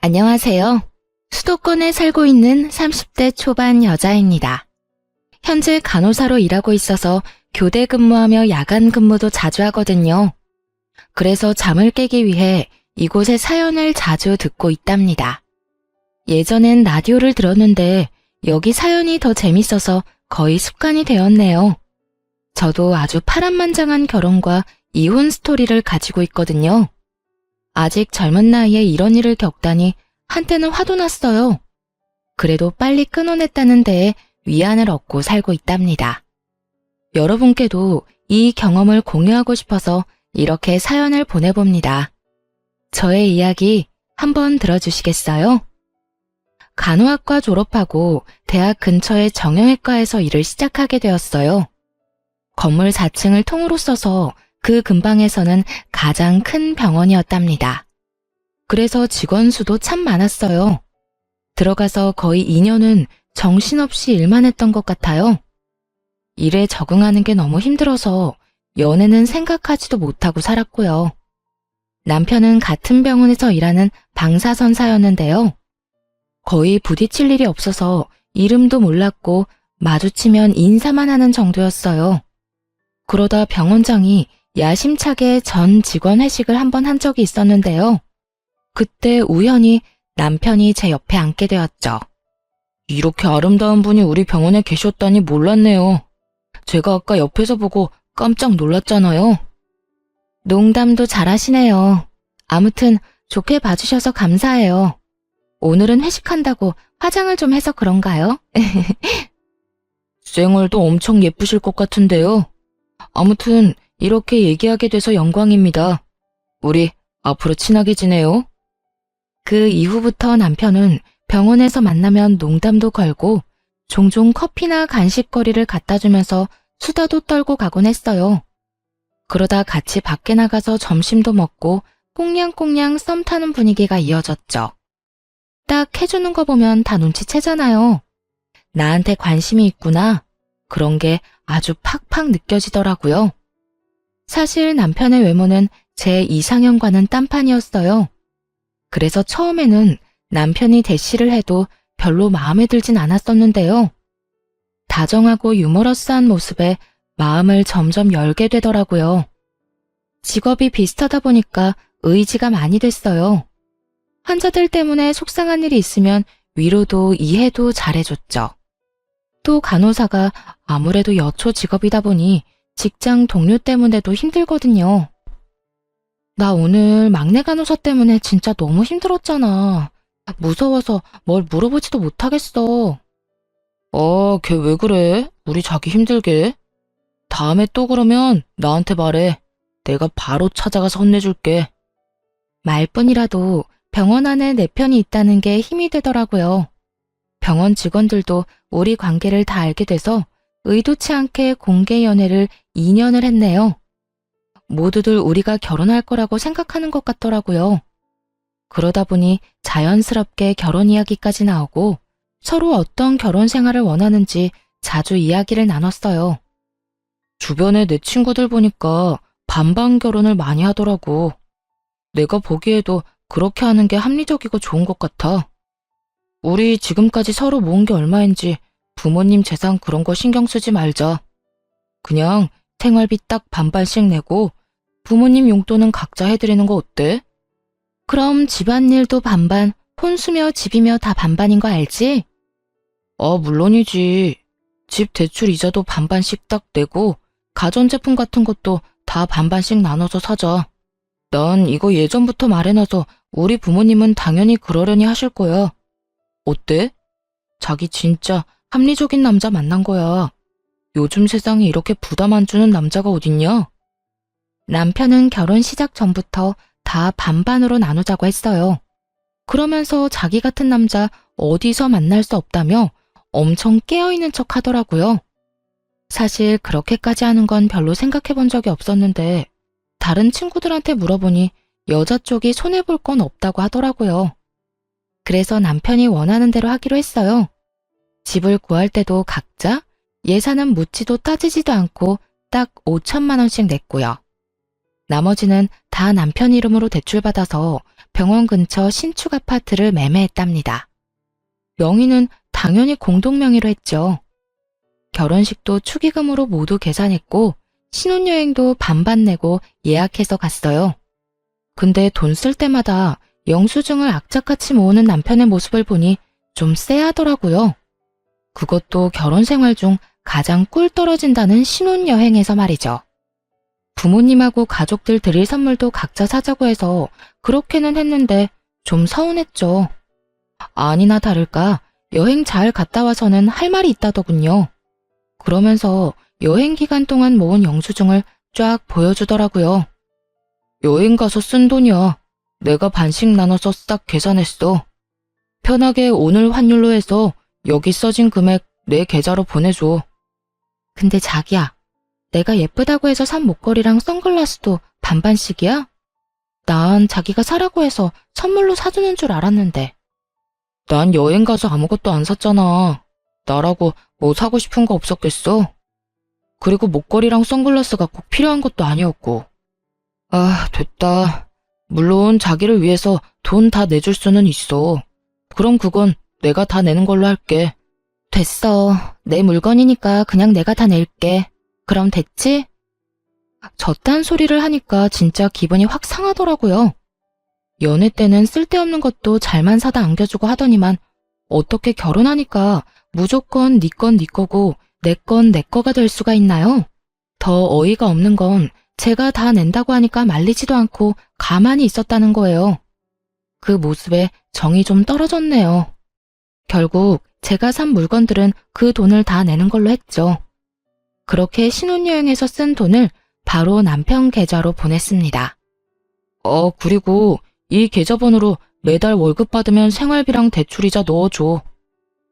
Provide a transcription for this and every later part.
안녕하세요. 수도권에 살고 있는 30대 초반 여자입니다. 현재 간호사로 일하고 있어서 교대 근무하며 야간 근무도 자주 하거든요. 그래서 잠을 깨기 위해 이곳의 사연을 자주 듣고 있답니다. 예전엔 라디오를 들었는데 여기 사연이 더 재밌어서 거의 습관이 되었네요. 저도 아주 파란만장한 결혼과 이혼 스토리를 가지고 있거든요. 아직 젊은 나이에 이런 일을 겪다니 한때는 화도 났어요. 그래도 빨리 끊어냈다는 데에 위안을 얻고 살고 있답니다. 여러분께도 이 경험을 공유하고 싶어서 이렇게 사연을 보내봅니다. 저의 이야기 한번 들어주시겠어요? 간호학과 졸업하고 대학 근처의 정형외과에서 일을 시작하게 되었어요. 건물 4층을 통으로 써서 그 근방에서는 가장 큰 병원이었답니다. 그래서 직원 수도 참 많았어요. 들어가서 거의 2년은 정신없이 일만 했던 것 같아요. 일에 적응하는 게 너무 힘들어서 연애는 생각하지도 못하고 살았고요. 남편은 같은 병원에서 일하는 방사선사였는데요. 거의 부딪힐 일이 없어서 이름도 몰랐고 마주치면 인사만 하는 정도였어요. 그러다 병원장이 야심차게 전 직원 회식을 한번 한 적이 있었는데요. 그때 우연히 남편이 제 옆에 앉게 되었죠. 이렇게 아름다운 분이 우리 병원에 계셨다니 몰랐네요. 제가 아까 옆에서 보고 깜짝 놀랐잖아요. 농담도 잘하시네요. 아무튼 좋게 봐주셔서 감사해요. 오늘은 회식한다고 화장을 좀 해서 그런가요? 쌩얼도 엄청 예쁘실 것 같은데요. 아무튼 이렇게 얘기하게 돼서 영광입니다. 우리 앞으로 친하게 지내요. 그 이후부터 남편은 병원에서 만나면 농담도 걸고 종종 커피나 간식거리를 갖다 주면서 수다도 떨고 가곤 했어요. 그러다 같이 밖에 나가서 점심도 먹고 꽁냥꽁냥 썸 타는 분위기가 이어졌죠. 딱 해주는 거 보면 다 눈치채잖아요. 나한테 관심이 있구나. 그런 게 아주 팍팍 느껴지더라고요. 사실 남편의 외모는 제 이상형과는 딴판이었어요. 그래서 처음에는 남편이 대시를 해도 별로 마음에 들진 않았었는데요. 다정하고 유머러스한 모습에 마음을 점점 열게 되더라고요. 직업이 비슷하다 보니까 의지가 많이 됐어요. 환자들 때문에 속상한 일이 있으면 위로도 이해도 잘해줬죠. 또 간호사가 아무래도 여초 직업이다 보니 직장 동료 때문에도 힘들거든요. 나 오늘 막내 간호사 때문에 진짜 너무 힘들었잖아. 무서워서 뭘 물어보지도 못하겠어. 걔 왜 그래? 우리 자기 힘들게. 다음에 또 그러면 나한테 말해. 내가 바로 찾아가서 혼내줄게. 말뿐이라도 병원 안에 내 편이 있다는 게 힘이 되더라고요. 병원 직원들도 우리 관계를 다 알게 돼서 의도치 않게 공개 연애를 2년을 했네요. 모두들 우리가 결혼할 거라고 생각하는 것 같더라고요. 그러다 보니 자연스럽게 결혼 이야기까지 나오고 서로 어떤 결혼 생활을 원하는지 자주 이야기를 나눴어요. 주변에 내 친구들 보니까 반반 결혼을 많이 하더라고. 내가 보기에도 그렇게 하는 게 합리적이고 좋은 것 같아. 우리 지금까지 서로 모은 게 얼마인지 부모님 재산 그런 거 신경 쓰지 말자. 그냥 생활비 딱 반반씩 내고 부모님 용돈은 각자 해드리는 거 어때? 그럼 집안일도 반반, 혼수며 집이며 다 반반인 거 알지? 물론이지. 집 대출 이자도 반반씩 딱 내고 가전제품 같은 것도 다 반반씩 나눠서 사자. 난 이거 예전부터 말해놔서 우리 부모님은 당연히 그러려니 하실 거야. 어때? 자기 진짜 합리적인 남자 만난 거야. 요즘 세상에 이렇게 부담 안 주는 남자가 어딨냐? 남편은 결혼 시작 전부터 다 반반으로 나누자고 했어요. 그러면서 자기 같은 남자 어디서 만날 수 없다며 엄청 깨어있는 척 하더라고요. 사실 그렇게까지 하는 건 별로 생각해 본 적이 없었는데 다른 친구들한테 물어보니 여자 쪽이 손해볼 건 없다고 하더라고요. 그래서 남편이 원하는 대로 하기로 했어요. 집을 구할 때도 각자 예산은 묻지도 따지지도 않고 딱 5천만 원씩 냈고요. 나머지는 다 남편 이름으로 대출받아서 병원 근처 신축 아파트를 매매했답니다. 명의는 당연히 공동명의로 했죠. 결혼식도 축의금으로 모두 계산했고 신혼여행도 반반 내고 예약해서 갔어요. 근데 돈 쓸 때마다 영수증을 악착같이 모으는 남편의 모습을 보니 좀 쎄하더라고요. 그것도 결혼 생활 중 가장 꿀 떨어진다는 신혼여행에서 말이죠. 부모님하고 가족들 드릴 선물도 각자 사자고 해서 그렇게는 했는데 좀 서운했죠. 아니나 다를까 여행 잘 갔다 와서는 할 말이 있다더군요. 그러면서 여행 기간 동안 모은 영수증을 쫙 보여주더라고요. 여행 가서 쓴 돈이야. 내가 반씩 나눠서 싹 계산했어. 편하게 오늘 환율로 해서 여기 써진 금액 내 계좌로 보내줘. 근데 자기야, 내가 예쁘다고 해서 산 목걸이랑 선글라스도 반반씩이야? 난 자기가 사라고 해서 선물로 사주는 줄 알았는데. 난 여행 가서 아무것도 안 샀잖아. 나라고 뭐 사고 싶은 거 없었겠어? 그리고 목걸이랑 선글라스가 꼭 필요한 것도 아니었고. 아, 됐다. 물론 자기를 위해서 돈 다 내줄 수는 있어. 그럼 그건 내가 다 내는 걸로 할게. 됐어. 내 물건이니까 그냥 내가 다 낼게. 그럼 됐지? 저딴 소리를 하니까 진짜 기분이 확 상하더라고요. 연애 때는 쓸데없는 것도 잘만 사다 안겨주고 하더니만 어떻게 결혼하니까 무조건 네 건 네 거고 내 건 내 거가 될 수가 있나요? 더 어이가 없는 건 제가 다 낸다고 하니까 말리지도 않고 가만히 있었다는 거예요. 그 모습에 정이 좀 떨어졌네요. 결국 제가 산 물건들은 그 돈을 다 내는 걸로 했죠. 그렇게 신혼여행에서 쓴 돈을 바로 남편 계좌로 보냈습니다. 그리고 이 계좌번호로 매달 월급 받으면 생활비랑 대출이자 넣어줘.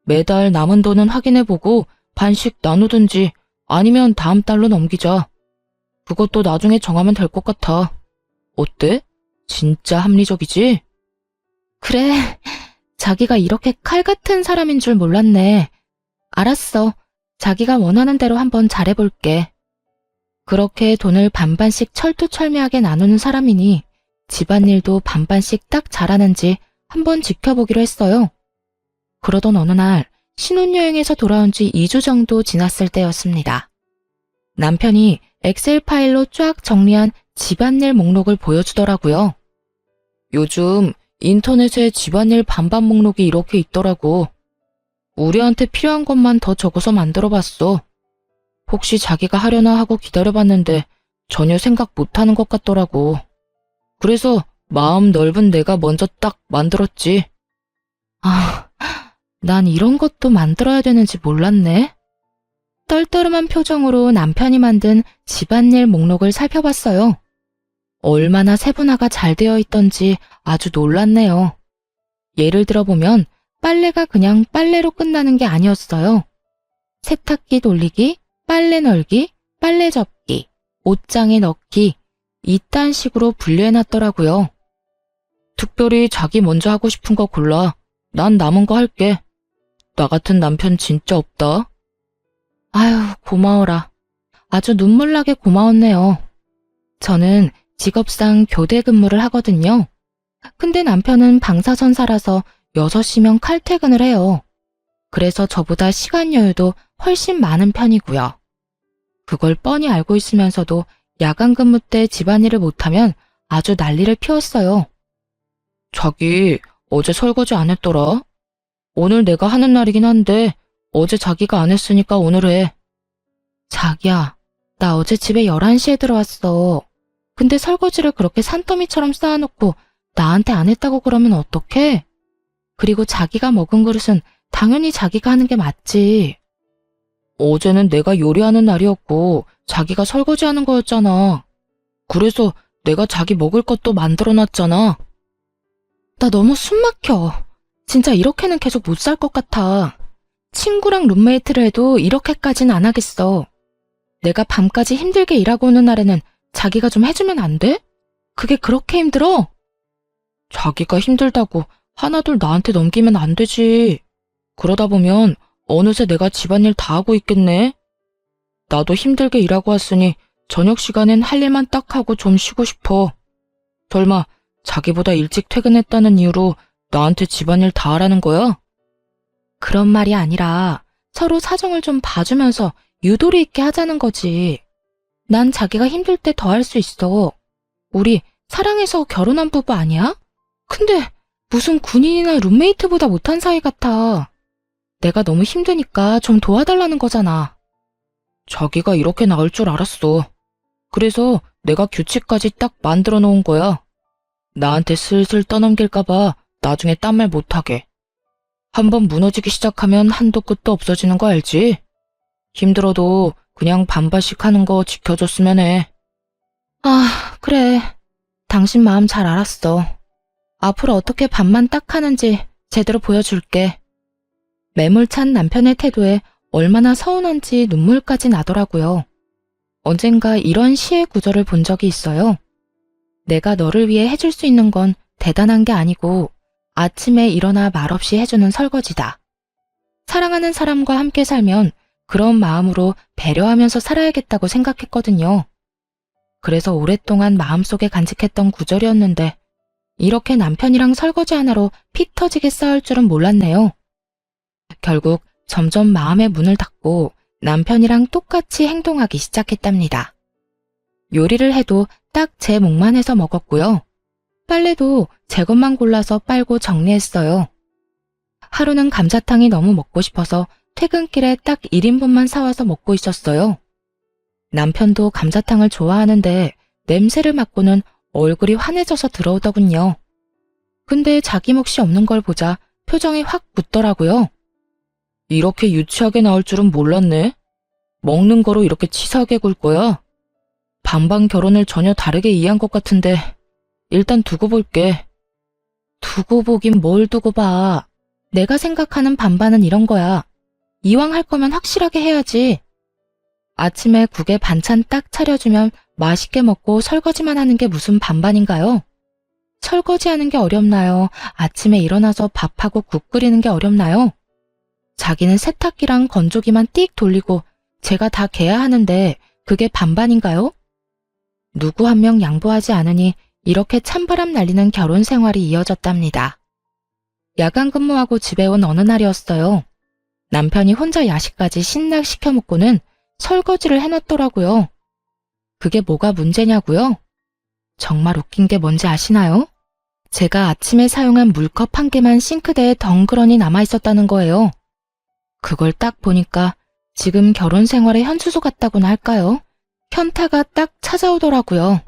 매달 남은 돈은 확인해보고 반씩 나누든지 아니면 다음 달로 넘기자. 그것도 나중에 정하면 될 것 같아. 어때? 진짜 합리적이지? 그래, 자기가 이렇게 칼 같은 사람인 줄 몰랐네. 알았어. 자기가 원하는 대로 한번 잘해볼게. 그렇게 돈을 반반씩 철두철미하게 나누는 사람이니 집안일도 반반씩 딱 잘하는지 한번 지켜보기로 했어요. 그러던 어느 날 신혼여행에서 돌아온 지 2주 정도 지났을 때였습니다. 남편이 엑셀 파일로 쫙 정리한 집안일 목록을 보여주더라고요. 요즘 인터넷에 집안일 반반 목록이 이렇게 있더라고. 우리한테 필요한 것만 더 적어서 만들어봤어. 혹시 자기가 하려나 하고 기다려봤는데 전혀 생각 못하는 것 같더라고. 그래서 마음 넓은 내가 먼저 딱 만들었지. 아, 난 이런 것도 만들어야 되는지 몰랐네. 떨떠름한 표정으로 남편이 만든 집안일 목록을 살펴봤어요. 얼마나 세분화가 잘 되어 있던지 아주 놀랐네요. 예를 들어보면 빨래가 그냥 빨래로 끝나는 게 아니었어요. 세탁기 돌리기, 빨래 널기, 빨래 접기, 옷장에 넣기, 이딴 식으로 분류해놨더라고요. 특별히 자기 먼저 하고 싶은 거 골라. 난 남은 거 할게. 나 같은 남편 진짜 없다. 아유, 고마워라. 아주 눈물나게 고마웠네요. 저는 직업상 교대 근무를 하거든요. 근데 남편은 방사선사라서 6시면 칼퇴근을 해요. 그래서 저보다 시간 여유도 훨씬 많은 편이고요. 그걸 뻔히 알고 있으면서도 야간 근무 때 집안일을 못하면 아주 난리를 피웠어요. 자기 어제 설거지 안 했더라? 오늘 내가 하는 날이긴 한데 어제 자기가 안 했으니까 오늘 해. 자기야, 나 어제 집에 11시에 들어왔어. 근데 설거지를 그렇게 산더미처럼 쌓아놓고 나한테 안 했다고 그러면 어떡해? 그리고 자기가 먹은 그릇은 당연히 자기가 하는 게 맞지. 어제는 내가 요리하는 날이었고 자기가 설거지하는 거였잖아. 그래서 내가 자기 먹을 것도 만들어놨잖아. 나 너무 숨 막혀. 진짜 이렇게는 계속 못 살 것 같아. 친구랑 룸메이트를 해도 이렇게까지는 안 하겠어. 내가 밤까지 힘들게 일하고 오는 날에는 자기가 좀 해주면 안 돼? 그게 그렇게 힘들어? 자기가 힘들다고 하나둘 나한테 넘기면 안 되지. 그러다 보면 어느새 내가 집안일 다 하고 있겠네. 나도 힘들게 일하고 왔으니 저녁 시간엔 할 일만 딱 하고 좀 쉬고 싶어. 설마 자기보다 일찍 퇴근했다는 이유로 나한테 집안일 다 하라는 거야? 그런 말이 아니라 서로 사정을 좀 봐주면서 유도리 있게 하자는 거지. 난 자기가 힘들 때 더 할 수 있어. 우리 사랑해서 결혼한 부부 아니야? 근데 무슨 군인이나 룸메이트보다 못한 사이 같아. 내가 너무 힘드니까 좀 도와달라는 거잖아. 자기가 이렇게 나올 줄 알았어. 그래서 내가 규칙까지 딱 만들어 놓은 거야. 나한테 슬슬 떠넘길까봐 나중에 딴 말 못하게. 한번 무너지기 시작하면 한도 끝도 없어지는 거 알지? 힘들어도 그냥 반반씩 하는 거 지켜줬으면 해. 아, 그래. 당신 마음 잘 알았어. 앞으로 어떻게 반만 딱 하는지 제대로 보여줄게. 매몰찬 남편의 태도에 얼마나 서운한지 눈물까지 나더라고요. 언젠가 이런 시의 구절을 본 적이 있어요. 내가 너를 위해 해줄 수 있는 건 대단한 게 아니고 아침에 일어나 말없이 해주는 설거지다. 사랑하는 사람과 함께 살면 그런 마음으로 배려하면서 살아야겠다고 생각했거든요. 그래서 오랫동안 마음속에 간직했던 구절이었는데 이렇게 남편이랑 설거지 하나로 피 터지게 싸울 줄은 몰랐네요. 결국 점점 마음의 문을 닫고 남편이랑 똑같이 행동하기 시작했답니다. 요리를 해도 딱 제 몫만 해서 먹었고요. 빨래도 제 것만 골라서 빨고 정리했어요. 하루는 감자탕이 너무 먹고 싶어서 퇴근길에 딱 1인분만 사와서 먹고 있었어요. 남편도 감자탕을 좋아하는데 냄새를 맡고는 얼굴이 환해져서 들어오더군요. 근데 자기 몫이 없는 걸 보자 표정이 확 굳더라고요. 이렇게 유치하게 나올 줄은 몰랐네. 먹는 거로 이렇게 치사하게 굴 거야? 반반 결혼을 전혀 다르게 이해한 것 같은데 일단 두고 볼게. 두고 보긴 뭘 두고 봐. 내가 생각하는 반반은 이런 거야. 이왕 할 거면 확실하게 해야지. 아침에 국에 반찬 딱 차려주면 맛있게 먹고 설거지만 하는 게 무슨 반반인가요? 설거지하는 게 어렵나요? 아침에 일어나서 밥하고 국 끓이는 게 어렵나요? 자기는 세탁기랑 건조기만 띡 돌리고 제가 다 개야 하는데 그게 반반인가요? 누구 한 명 양보하지 않으니 이렇게 찬바람 날리는 결혼 생활이 이어졌답니다. 야간 근무하고 집에 온 어느 날이었어요. 남편이 혼자 야식까지 신나 시켜 먹고는 설거지를 해놨더라고요. 그게 뭐가 문제냐고요? 정말 웃긴 게 뭔지 아시나요? 제가 아침에 사용한 물컵 한 개만 싱크대에 덩그러니 남아있었다는 거예요. 그걸 딱 보니까 지금 결혼 생활의 현수소 같다고나 할까요? 현타가 딱 찾아오더라고요.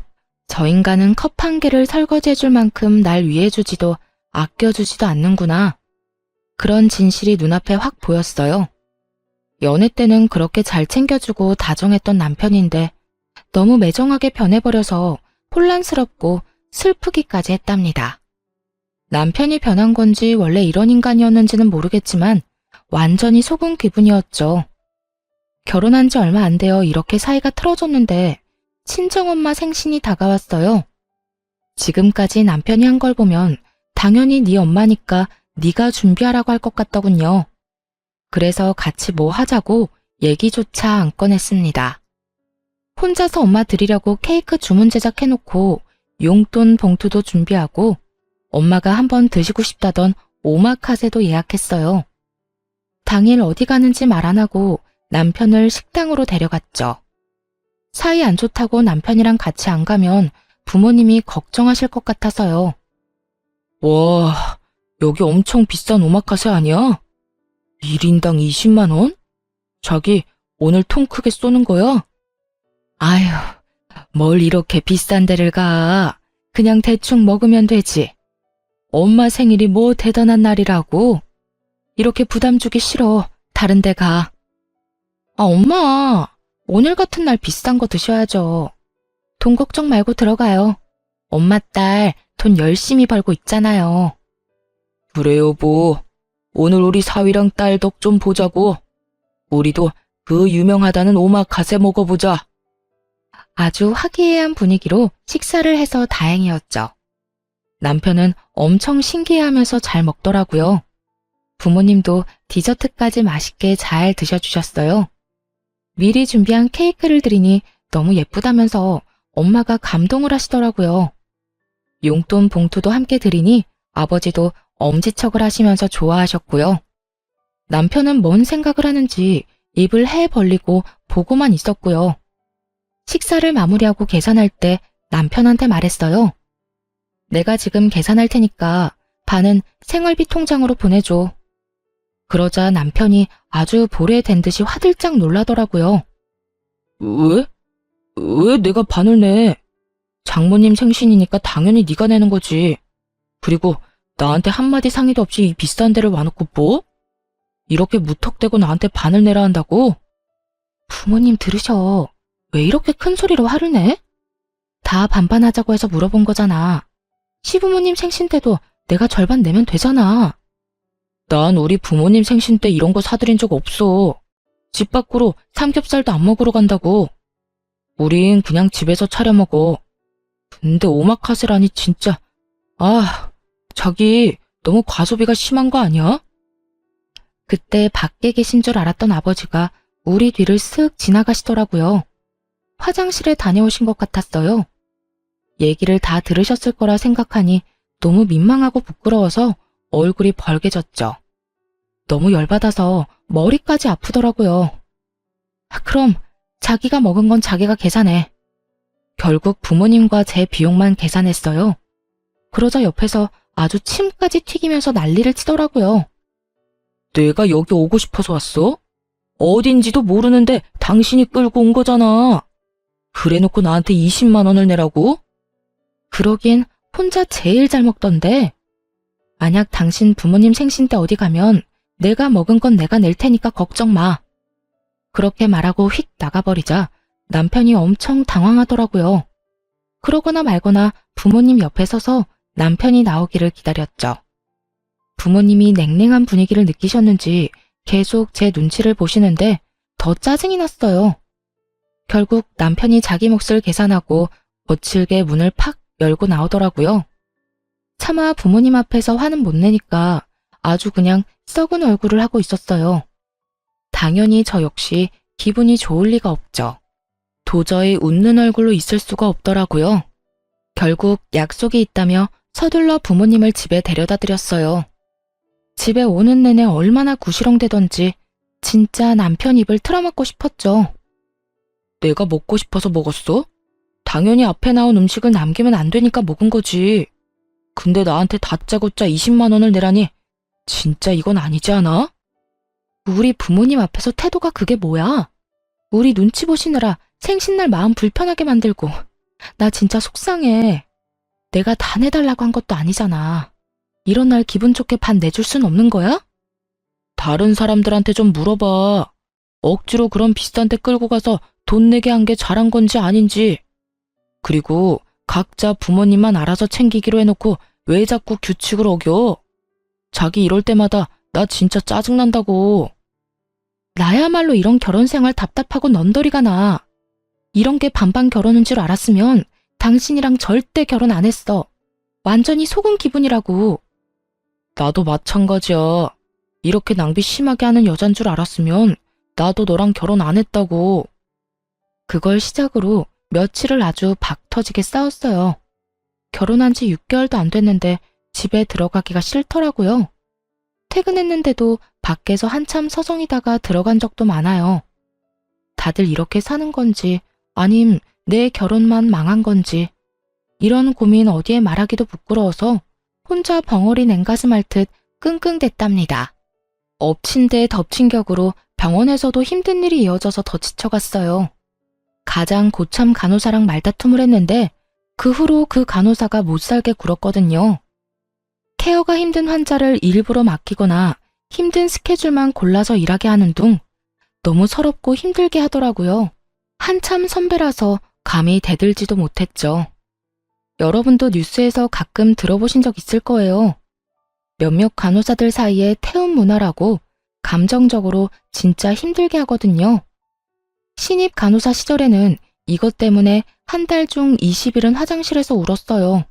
저 인간은 컵 한 개를 설거지해줄 만큼 날 위해주지도 아껴주지도 않는구나. 그런 진실이 눈앞에 확 보였어요. 연애 때는 그렇게 잘 챙겨주고 다정했던 남편인데 너무 매정하게 변해버려서 혼란스럽고 슬프기까지 했답니다. 남편이 변한 건지 원래 이런 인간이었는지는 모르겠지만 완전히 속은 기분이었죠. 결혼한 지 얼마 안 되어 이렇게 사이가 틀어졌는데 친정엄마 생신이 다가왔어요. 지금까지 남편이 한 걸 보면 당연히 네 엄마니까 네가 준비하라고 할 것 같더군요. 그래서 같이 뭐 하자고 얘기조차 안 꺼냈습니다. 혼자서 엄마 드리려고 케이크 주문 제작해놓고 용돈 봉투도 준비하고 엄마가 한번 드시고 싶다던 오마카세도 예약했어요. 당일 어디 가는지 말 안 하고 남편을 식당으로 데려갔죠. 사이 안 좋다고 남편이랑 같이 안 가면 부모님이 걱정하실 것 같아서요. 와, 여기 엄청 비싼 오마카세 아니야? 1인당 20만 원? 자기 오늘 통 크게 쏘는 거야? 아휴, 뭘 이렇게 비싼 데를 가. 그냥 대충 먹으면 되지. 엄마 생일이 뭐 대단한 날이라고. 이렇게 부담 주기 싫어. 다른 데 가. 아, 엄마. 오늘 같은 날 비싼 거 드셔야죠. 돈 걱정 말고 들어가요. 엄마 딸 돈 열심히 벌고 있잖아요. 그래 여보. 오늘 우리 사위랑 딸 덕 좀 보자고. 우리도 그 유명하다는 오마카세 먹어보자. 아주 화기애애한 분위기로 식사를 해서 다행이었죠. 남편은 엄청 신기해하면서 잘 먹더라고요. 부모님도 디저트까지 맛있게 잘 드셔주셨어요. 미리 준비한 케이크를 드리니 너무 예쁘다면서 엄마가 감동을 하시더라고요. 용돈 봉투도 함께 드리니 아버지도 엄지척을 하시면서 좋아하셨고요. 남편은 뭔 생각을 하는지 입을 해 벌리고 보고만 있었고요. 식사를 마무리하고 계산할 때 남편한테 말했어요. 내가 지금 계산할 테니까 반은 생활비 통장으로 보내줘. 그러자 남편이 아주 보레된 듯이 화들짝 놀라더라고요. 왜? 왜 내가 반을 내? 장모님 생신이니까 당연히 네가 내는 거지. 그리고 나한테 한마디 상의도 없이 이 비싼 데를 와놓고 뭐? 이렇게 무턱대고 나한테 반을 내라 한다고? 부모님 들으셔. 왜 이렇게 큰 소리로 화를 내? 다 반반하자고 해서 물어본 거잖아. 시부모님 생신 때도 내가 절반 내면 되잖아. 난 우리 부모님 생신 때 이런 거 사드린 적 없어. 집 밖으로 삼겹살도 안 먹으러 간다고. 우린 그냥 집에서 차려 먹어. 근데 오마카세라니 진짜. 아, 자기 너무 과소비가 심한 거 아니야? 그때 밖에 계신 줄 알았던 아버지가 우리 뒤를 쓱 지나가시더라고요. 화장실에 다녀오신 것 같았어요. 얘기를 다 들으셨을 거라 생각하니 너무 민망하고 부끄러워서 얼굴이 벌개졌죠. 너무 열받아서 머리까지 아프더라고요. 그럼 자기가 먹은 건 자기가 계산해. 결국 부모님과 제 비용만 계산했어요. 그러자 옆에서 아주 침까지 튀기면서 난리를 치더라고요. 내가 여기 오고 싶어서 왔어? 어딘지도 모르는데 당신이 끌고 온 거잖아. 그래놓고 나한테 20만 원을 내라고? 그러긴 혼자 제일 잘 먹던데. 만약 당신 부모님 생신 때 어디 가면 내가 먹은 건 내가 낼 테니까 걱정 마. 그렇게 말하고 휙 나가버리자 남편이 엄청 당황하더라고요. 그러거나 말거나 부모님 옆에 서서 남편이 나오기를 기다렸죠. 부모님이 냉랭한 분위기를 느끼셨는지 계속 제 눈치를 보시는데 더 짜증이 났어요. 결국 남편이 자기 몫을 계산하고 거칠게 문을 팍 열고 나오더라고요. 차마 부모님 앞에서 화는 못 내니까 아주 그냥 썩은 얼굴을 하고 있었어요. 당연히 저 역시 기분이 좋을 리가 없죠. 도저히 웃는 얼굴로 있을 수가 없더라고요. 결국 약속이 있다며 서둘러 부모님을 집에 데려다 드렸어요. 집에 오는 내내 얼마나 구시렁대던지 진짜 남편 입을 틀어막고 싶었죠. 내가 먹고 싶어서 먹었어? 당연히 앞에 나온 음식을 남기면 안 되니까 먹은 거지. 근데 나한테 다짜고짜 20만 원을 내라니 진짜 이건 아니지 않아? 우리 부모님 앞에서 태도가 그게 뭐야? 우리 눈치 보시느라 생신날 마음 불편하게 만들고 나 진짜 속상해. 내가 다 내달라고 한 것도 아니잖아. 이런 날 기분 좋게 반 내줄 순 없는 거야? 다른 사람들한테 좀 물어봐. 억지로 그런 비싼 데 끌고 가서 돈 내게 한 게 잘한 건지 아닌지. 그리고 각자 부모님만 알아서 챙기기로 해놓고 왜 자꾸 규칙을 어겨? 자기 이럴 때마다 나 진짜 짜증난다고. 나야말로 이런 결혼 생활 답답하고 넌더리가 나. 이런 게 반반 결혼인 줄 알았으면 당신이랑 절대 결혼 안 했어. 완전히 속은 기분이라고. 나도 마찬가지야. 이렇게 낭비 심하게 하는 여잔 줄 알았으면 나도 너랑 결혼 안 했다고. 그걸 시작으로 며칠을 아주 박 터지게 싸웠어요. 결혼한 지 6개월도 안 됐는데 집에 들어가기가 싫더라고요. 퇴근했는데도 밖에서 한참 서성이다가 들어간 적도 많아요. 다들 이렇게 사는 건지 아님 내 결혼만 망한 건지 이런 고민 어디에 말하기도 부끄러워서 혼자 벙어리 냉가슴 앓듯 끙끙댔답니다. 엎친 데 덮친 격으로 병원에서도 힘든 일이 이어져서 더 지쳐갔어요. 가장 고참 간호사랑 말다툼을 했는데 그 후로 그 간호사가 못살게 굴었거든요. 케어가 힘든 환자를 일부러 맡기거나 힘든 스케줄만 골라서 일하게 하는 둥 너무 서럽고 힘들게 하더라고요. 한참 선배라서 감히 대들지도 못했죠. 여러분도 뉴스에서 가끔 들어보신 적 있을 거예요. 몇몇 간호사들 사이에 태움 문화라고 감정적으로 진짜 힘들게 하거든요. 신입 간호사 시절에는 이것 때문에 한 달 중 20일은 화장실에서 울었어요.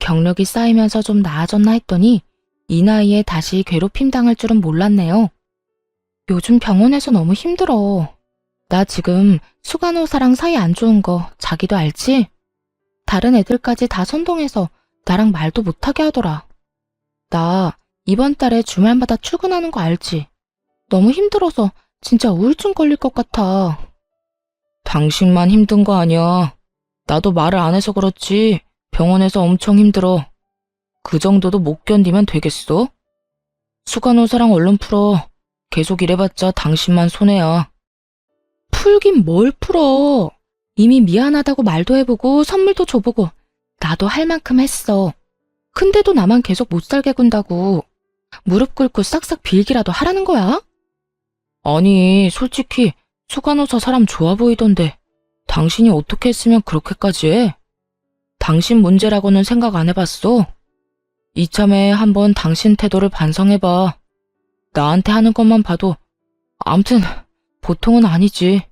경력이 쌓이면서 좀 나아졌나 했더니 이 나이에 다시 괴롭힘 당할 줄은 몰랐네요. 요즘 병원에서 너무 힘들어. 나 지금 수간호사랑 사이 안 좋은 거 자기도 알지? 다른 애들까지 다 선동해서 나랑 말도 못하게 하더라. 나 이번 달에 주말마다 출근하는 거 알지? 너무 힘들어서 진짜 우울증 걸릴 것 같아. 당신만 힘든 거 아니야. 나도 말을 안 해서 그렇지 병원에서 엄청 힘들어. 그 정도도 못 견디면 되겠어? 수간호사랑 얼른 풀어. 계속 이래봤자 당신만 손해야. 풀긴 뭘 풀어. 이미 미안하다고 말도 해보고 선물도 줘보고 나도 할 만큼 했어. 근데도 나만 계속 못 살게 군다고. 무릎 꿇고 싹싹 빌기라도 하라는 거야? 아니, 솔직히 수간호사 사람 좋아 보이던데 당신이 어떻게 했으면 그렇게까지 해? 당신 문제라고는 생각 안 해봤어? 이참에 한번 당신 태도를 반성해봐. 나한테 하는 것만 봐도 암튼 보통은 아니지.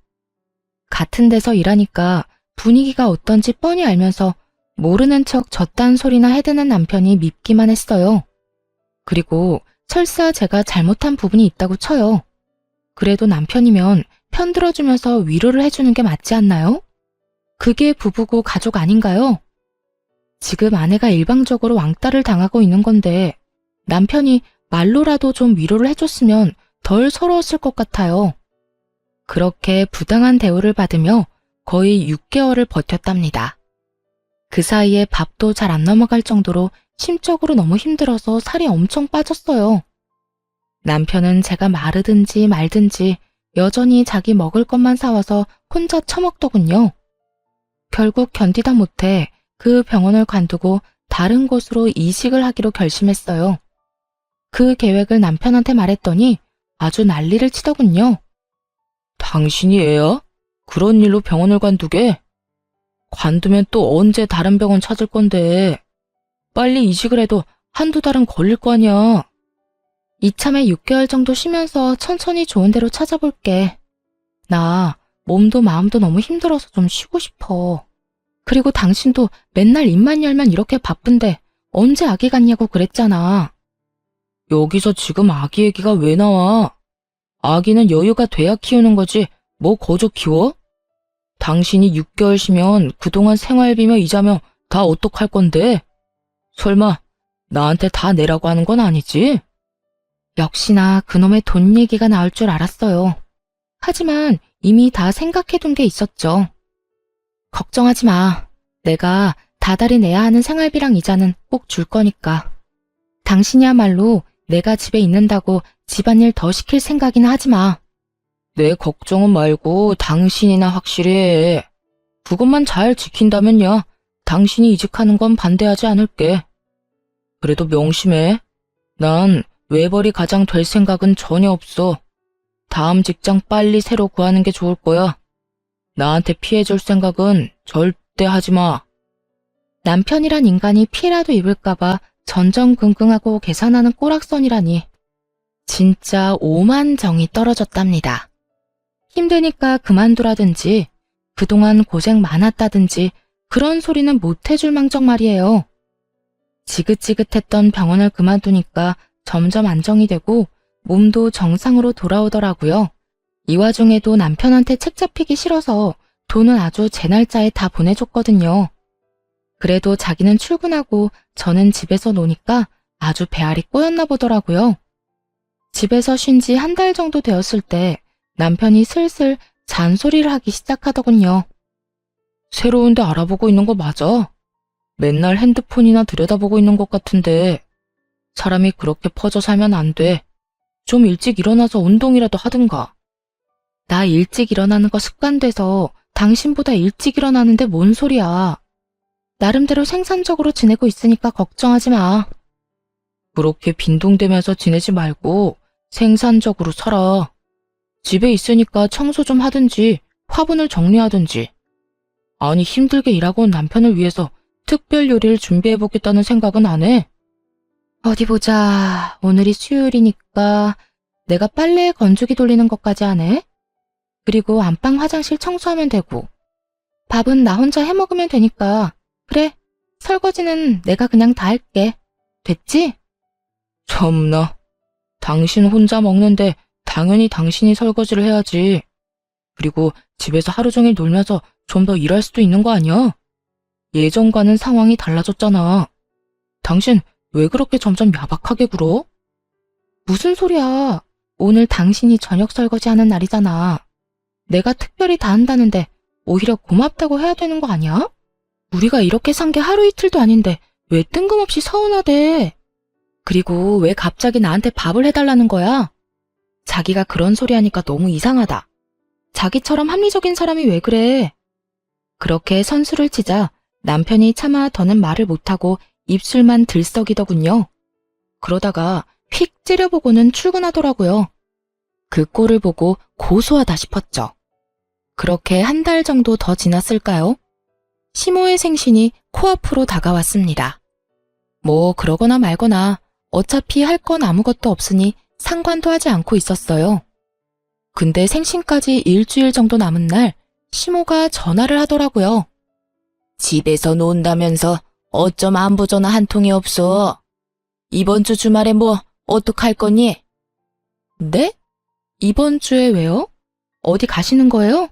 같은 데서 일하니까 분위기가 어떤지 뻔히 알면서 모르는 척 저딴 소리나 해대는 남편이 밉기만 했어요. 그리고 설사 제가 잘못한 부분이 있다고 쳐요. 그래도 남편이면 편들어주면서 위로를 해주는 게 맞지 않나요? 그게 부부고 가족 아닌가요? 지금 아내가 일방적으로 왕따를 당하고 있는 건데 남편이 말로라도 좀 위로를 해줬으면 덜 서러웠을 것 같아요. 그렇게 부당한 대우를 받으며 거의 6개월을 버텼답니다. 그 사이에 밥도 잘 안 넘어갈 정도로 심적으로 너무 힘들어서 살이 엄청 빠졌어요. 남편은 제가 마르든지 말든지 여전히 자기 먹을 것만 사와서 혼자 처먹더군요. 결국 견디다 못해 그 병원을 관두고 다른 곳으로 이직을 하기로 결심했어요. 그 계획을 남편한테 말했더니 아주 난리를 치더군요. 당신이 애야? 그런 일로 병원을 관두게? 관두면 또 언제 다른 병원 찾을 건데. 빨리 이직을 해도 한두 달은 걸릴 거 아니야. 이참에 6개월 정도 쉬면서 천천히 좋은 데로 찾아볼게. 나 몸도 마음도 너무 힘들어서 좀 쉬고 싶어. 그리고 당신도 맨날 입만 열면 이렇게 바쁜데 언제 아기 갖냐고 그랬잖아. 여기서 지금 아기 얘기가 왜 나와? 아기는 여유가 돼야 키우는 거지 뭐 거저 키워? 당신이 6개월 쉬면 그동안 생활비며 이자며 다 어떡할 건데? 설마 나한테 다 내라고 하는 건 아니지? 역시나 그놈의 돈 얘기가 나올 줄 알았어요. 하지만 이미 다 생각해둔 게 있었죠. 걱정하지 마. 내가 다달이 내야 하는 생활비랑 이자는 꼭 줄 거니까. 당신이야말로 내가 집에 있는다고 집안일 더 시킬 생각이나 하지 마. 내 걱정은 말고 당신이나 확실히 해. 그것만 잘 지킨다면야 당신이 이직하는 건 반대하지 않을게. 그래도 명심해. 난 외벌이 가장 될 생각은 전혀 없어. 다음 직장 빨리 새로 구하는 게 좋을 거야. 나한테 피해줄 생각은 절대 하지 마. 남편이란 인간이 피해라도 입을까봐 전전긍긍하고 계산하는 꼬락선이라니. 진짜 오만정이 떨어졌답니다. 힘드니까 그만두라든지 그동안 고생 많았다든지 그런 소리는 못 해줄 망정 말이에요. 지긋지긋했던 병원을 그만두니까 점점 안정이 되고 몸도 정상으로 돌아오더라고요. 이 와중에도 남편한테 책 잡히기 싫어서 돈은 아주 제 날짜에 다 보내줬거든요. 그래도 자기는 출근하고 저는 집에서 노니까 아주 배알이 꼬였나 보더라고요. 집에서 쉰 지 한 달 정도 되었을 때 남편이 슬슬 잔소리를 하기 시작하더군요. 새로운 데 알아보고 있는 거 맞아? 맨날 핸드폰이나 들여다보고 있는 것 같은데 사람이 그렇게 퍼져 살면 안 돼. 좀 일찍 일어나서 운동이라도 하든가. 나 일찍 일어나는 거 습관돼서 당신보다 일찍 일어나는데 뭔 소리야. 나름대로 생산적으로 지내고 있으니까 걱정하지 마. 그렇게 빈둥대면서 지내지 말고 생산적으로 살아. 집에 있으니까 청소 좀 하든지 화분을 정리하든지. 아니 힘들게 일하고 온 남편을 위해서 특별 요리를 준비해보겠다는 생각은 안 해? 어디 보자. 오늘이 수요일이니까 내가 빨래 건조기 돌리는 것까지 하네. 그리고 안방 화장실 청소하면 되고. 밥은 나 혼자 해먹으면 되니까. 그래, 설거지는 내가 그냥 다 할게. 됐지? 참나. 당신 혼자 먹는데 당연히 당신이 설거지를 해야지. 그리고 집에서 하루 종일 놀면서 좀 더 일할 수도 있는 거 아니야? 예전과는 상황이 달라졌잖아. 당신 왜 그렇게 점점 야박하게 굴어? 무슨 소리야. 오늘 당신이 저녁 설거지하는 날이잖아. 내가 특별히 다 한다는데 오히려 고맙다고 해야 되는 거 아니야? 우리가 이렇게 산 게 하루 이틀도 아닌데 왜 뜬금없이 서운하대? 그리고 왜 갑자기 나한테 밥을 해달라는 거야? 자기가 그런 소리 하니까 너무 이상하다. 자기처럼 합리적인 사람이 왜 그래? 그렇게 선수를 치자 남편이 차마 더는 말을 못하고 입술만 들썩이더군요. 그러다가 휙 째려보고는 출근하더라고요. 그 꼴을 보고 고소하다 싶었죠. 그렇게 한 달 정도 더 지났을까요? 시모의 생신이 코앞으로 다가왔습니다. 뭐 그러거나 말거나 어차피 할 건 아무것도 없으니 상관도 하지 않고 있었어요. 근데 생신까지 일주일 정도 남은 날 시모가 전화를 하더라고요. 집에서 논다면서 어쩜 안부 전화 한 통이 없어? 이번 주 주말에 뭐 어떡할 거니? 네? 이번 주에 왜요? 어디 가시는 거예요?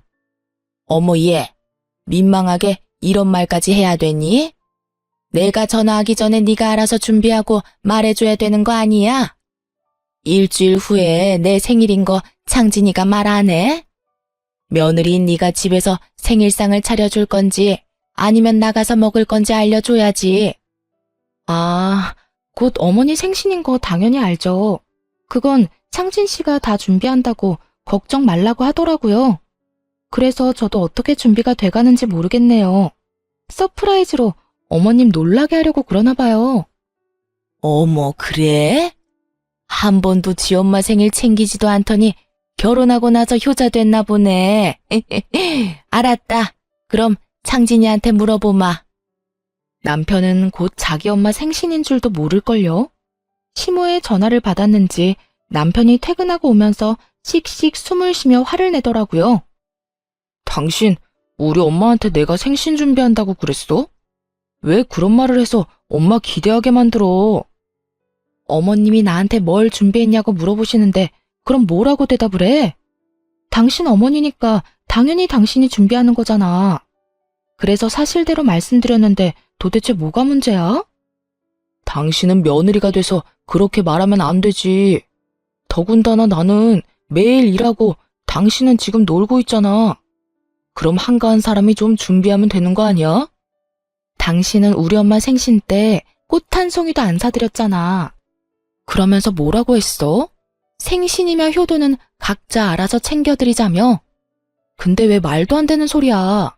어머 얘, 민망하게 이런 말까지 해야 되니? 내가 전화하기 전에 네가 알아서 준비하고 말해줘야 되는 거 아니야? 일주일 후에 내 생일인 거 창진이가 말 안 해? 며느리인 네가 집에서 생일상을 차려줄 건지 아니면 나가서 먹을 건지 알려줘야지. 아, 곧 어머니 생신인 거 당연히 알죠. 그건 창진 씨가 다 준비한다고 걱정 말라고 하더라고요. 그래서 저도 어떻게 준비가 돼가는지 모르겠네요. 서프라이즈로 어머님 놀라게 하려고 그러나 봐요. 어머, 그래? 한 번도 지 엄마 생일 챙기지도 않더니 결혼하고 나서 효자 됐나 보네. 알았다. 그럼 창진이한테 물어보마. 남편은 곧 자기 엄마 생신인 줄도 모를걸요. 시모의 전화를 받았는지 남편이 퇴근하고 오면서 씩씩 숨을 쉬며 화를 내더라고요. 당신, 우리 엄마한테 내가 생신 준비한다고 그랬어? 왜 그런 말을 해서 엄마 기대하게 만들어? 어머님이 나한테 뭘 준비했냐고 물어보시는데 그럼 뭐라고 대답을 해? 당신 어머니니까 당연히 당신이 준비하는 거잖아. 그래서 사실대로 말씀드렸는데 도대체 뭐가 문제야? 당신은 며느리가 돼서 그렇게 말하면 안 되지. 더군다나 나는 매일 일하고 당신은 지금 놀고 있잖아. 그럼 한가한 사람이 좀 준비하면 되는 거 아니야? 당신은 우리 엄마 생신 때 꽃 한 송이도 안 사드렸잖아. 그러면서 뭐라고 했어? 생신이며 효도는 각자 알아서 챙겨드리자며? 근데 왜 말도 안 되는 소리야?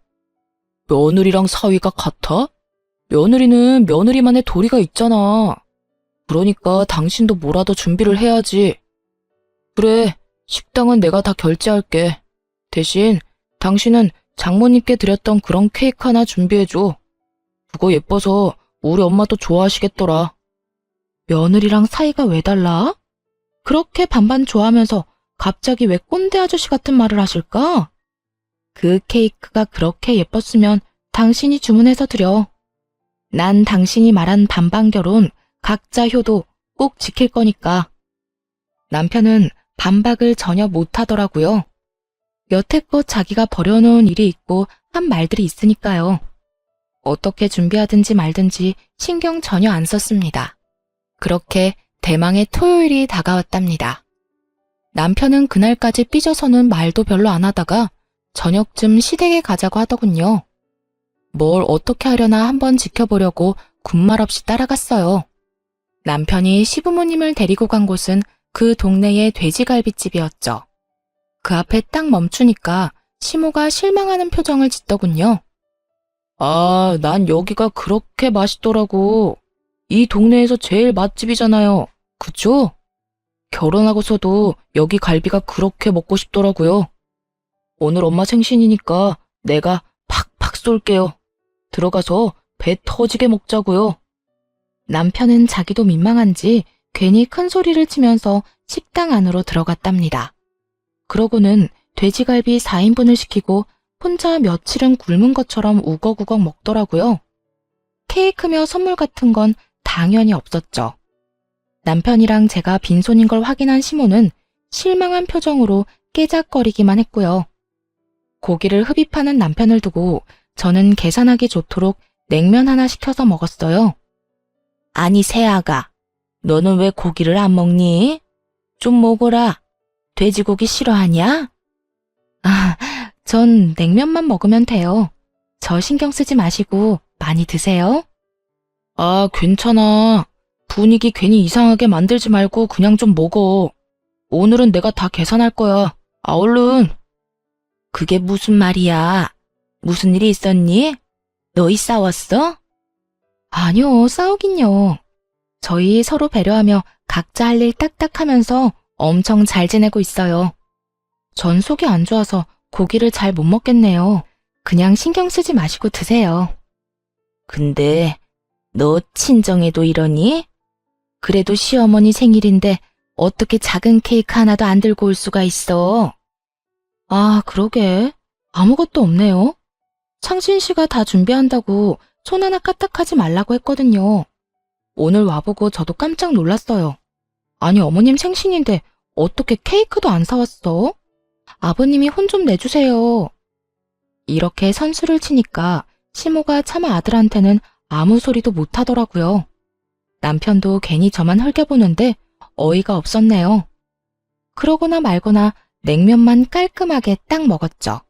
며느리랑 사위가 같아? 며느리는 며느리만의 도리가 있잖아. 그러니까 당신도 뭐라도 준비를 해야지. 그래, 식당은 내가 다 결제할게. 대신 당신은 장모님께 드렸던 그런 케이크 하나 준비해줘. 그거 예뻐서 우리 엄마도 좋아하시겠더라. 며느리랑 사이가 왜 달라? 그렇게 반반 좋아하면서 갑자기 왜 꼰대 아저씨 같은 말을 하실까? 그 케이크가 그렇게 예뻤으면 당신이 주문해서 드려. 난 당신이 말한 반반 결혼, 각자 효도 꼭 지킬 거니까. 남편은 반박을 전혀 못하더라고요. 여태껏 자기가 벌여놓은 일이 있고 한 말들이 있으니까요. 어떻게 준비하든지 말든지 신경 전혀 안 썼습니다. 그렇게 대망의 토요일이 다가왔답니다. 남편은 그날까지 삐져서는 말도 별로 안 하다가 저녁쯤 시댁에 가자고 하더군요. 뭘 어떻게 하려나 한번 지켜보려고 군말 없이 따라갔어요. 남편이 시부모님을 데리고 간 곳은 그 동네의 돼지갈비집이었죠. 그 앞에 딱 멈추니까 시모가 실망하는 표정을 짓더군요. 아, 난 여기가 그렇게 맛있더라고. 이 동네에서 제일 맛집이잖아요. 그쵸? 결혼하고서도 여기 갈비가 그렇게 먹고 싶더라고요. 오늘 엄마 생신이니까 내가 팍팍 쏠게요. 들어가서 배 터지게 먹자고요. 남편은 자기도 민망한지 괜히 큰 소리를 치면서 식당 안으로 들어갔답니다. 그러고는 돼지갈비 4인분을 시키고 혼자 며칠은 굶은 것처럼 우걱우걱 먹더라고요. 케이크며 선물 같은 건 당연히 없었죠. 남편이랑 제가 빈손인 걸 확인한 시모는 실망한 표정으로 깨작거리기만 했고요. 고기를 흡입하는 남편을 두고 저는 계산하기 좋도록 냉면 하나 시켜서 먹었어요. 아니, 새아가, 너는 왜 고기를 안 먹니? 좀 먹어라. 돼지고기 싫어하냐? 아, 전 냉면만 먹으면 돼요. 저 신경 쓰지 마시고 많이 드세요. 아, 괜찮아. 분위기 괜히 이상하게 만들지 말고 그냥 좀 먹어. 오늘은 내가 다 계산할 거야. 아, 얼른. 그게 무슨 말이야? 무슨 일이 있었니? 너희 싸웠어? 아니요, 싸우긴요. 저희 서로 배려하며 각자 할 일 딱딱 하면서 엄청 잘 지내고 있어요. 전 속이 안 좋아서 고기를 잘 못 먹겠네요. 그냥 신경 쓰지 마시고 드세요. 근데 너 친정에도 이러니? 그래도 시어머니 생일인데 어떻게 작은 케이크 하나도 안 들고 올 수가 있어? 아, 그러게. 아무것도 없네요. 창신 씨가 다 준비한다고 손 하나 까딱하지 말라고 했거든요. 오늘 와보고 저도 깜짝 놀랐어요. 아니, 어머님 생신인데 어떻게 케이크도 안 사왔어? 아버님이 혼 좀 내주세요. 이렇게 선수를 치니까 시모가 차마 아들한테는 아무 소리도 못 하더라고요. 남편도 괜히 저만 흘겨보는데 어이가 없었네요. 그러거나 말거나 냉면만 깔끔하게 딱 먹었죠.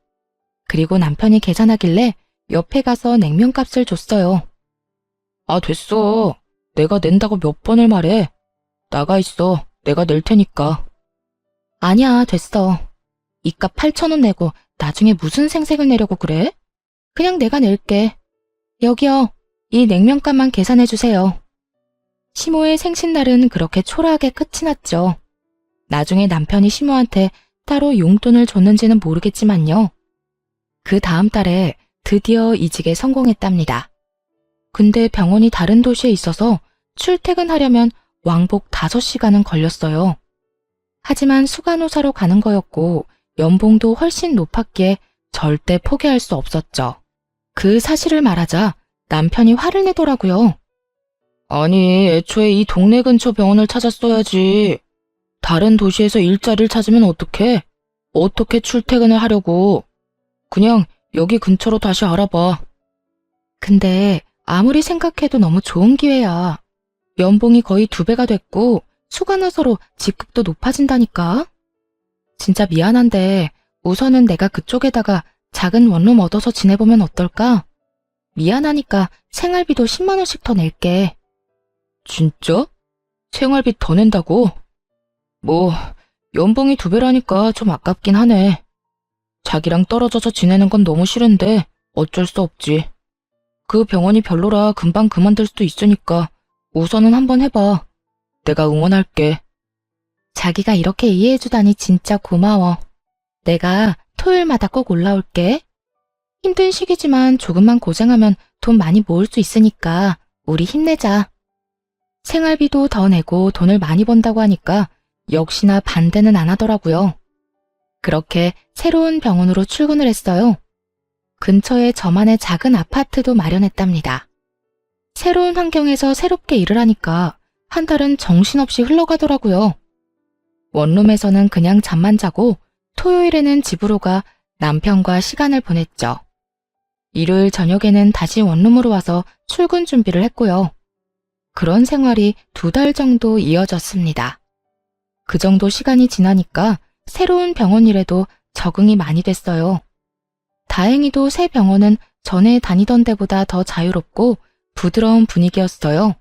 그리고 남편이 계산하길래 옆에 가서 냉면 값을 줬어요. 아, 됐어. 내가 낸다고 몇 번을 말해. 나가 있어. 내가 낼 테니까. 아니야, 됐어. 이 값 8,000원 내고 나중에 무슨 생색을 내려고 그래? 그냥 내가 낼게. 여기요. 이 냉면값만 계산해 주세요. 시모의 생신날은 그렇게 초라하게 끝이 났죠. 나중에 남편이 시모한테 따로 용돈을 줬는지는 모르겠지만요. 그 다음 달에 드디어 이직에 성공했답니다. 근데 병원이 다른 도시에 있어서 출퇴근하려면 왕복 5시간은 걸렸어요. 하지만 수간호사로 가는 거였고 연봉도 훨씬 높았기에 절대 포기할 수 없었죠. 그 사실을 말하자 남편이 화를 내더라고요. 아니, 애초에 이 동네 근처 병원을 찾았어야지. 다른 도시에서 일자리를 찾으면 어떡해? 어떻게 출퇴근을 하려고? 그냥 여기 근처로 다시 알아봐. 근데 아무리 생각해도 너무 좋은 기회야. 연봉이 거의 2배가 됐고 수간호사로 직급도 높아진다니까. 진짜 미안한데 우선은 내가 그쪽에다가 작은 원룸 얻어서 지내보면 어떨까? 미안하니까 생활비도 10만 원씩 더 낼게. 진짜? 생활비 더 낸다고? 뭐 연봉이 2배라니까 좀 아깝긴 하네. 자기랑 떨어져서 지내는 건 너무 싫은데 어쩔 수 없지. 그 병원이 별로라 금방 그만둘 수도 있으니까 우선은 한번 해봐. 내가 응원할게. 자기가 이렇게 이해해주다니 진짜 고마워. 내가 토요일마다 꼭 올라올게. 힘든 시기지만 조금만 고생하면 돈 많이 모을 수 있으니까 우리 힘내자. 생활비도 더 내고 돈을 많이 번다고 하니까 역시나 반대는 안 하더라고요. 그렇게 새로운 병원으로 출근을 했어요. 근처에 저만의 작은 아파트도 마련했답니다. 새로운 환경에서 새롭게 일을 하니까 한 달은 정신없이 흘러가더라고요. 원룸에서는 그냥 잠만 자고 토요일에는 집으로 가 남편과 시간을 보냈죠. 일요일 저녁에는 다시 원룸으로 와서 출근 준비를 했고요. 그런 생활이 2달 정도 이어졌습니다. 그 정도 시간이 지나니까 새로운 병원 일에도 적응이 많이 됐어요. 다행히도 새 병원은 전에 다니던 데보다 더 자유롭고 부드러운 분위기였어요.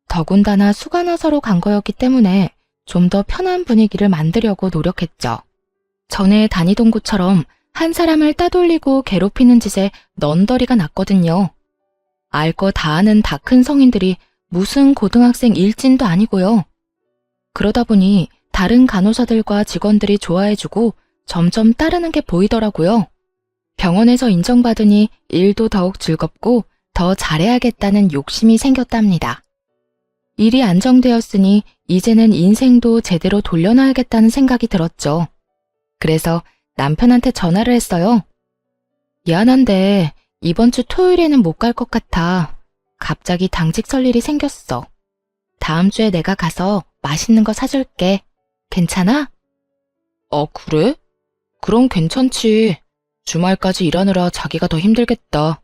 더군다나 수간호사로 간 거였기 때문에 좀 더 편한 분위기를 만들려고 노력했죠. 전에 다니던 곳처럼 한 사람을 따돌리고 괴롭히는 짓에 넌더리가 났거든요. 알 거 다 아는 다 큰 성인들이 무슨 고등학생 일진도 아니고요. 그러다 보니 다른 간호사들과 직원들이 좋아해주고 점점 따르는 게 보이더라고요. 병원에서 인정받으니 일도 더욱 즐겁고 더 잘해야겠다는 욕심이 생겼답니다. 일이 안정되었으니 이제는 인생도 제대로 돌려놔야겠다는 생각이 들었죠. 그래서 남편한테 전화를 했어요. 미안한데 이번 주 토요일에는 못 갈 것 같아. 갑자기 당직 설 일이 생겼어. 다음 주에 내가 가서 맛있는 거 사줄게. 괜찮아? 그래? 그럼 괜찮지. 주말까지 일하느라 자기가 더 힘들겠다.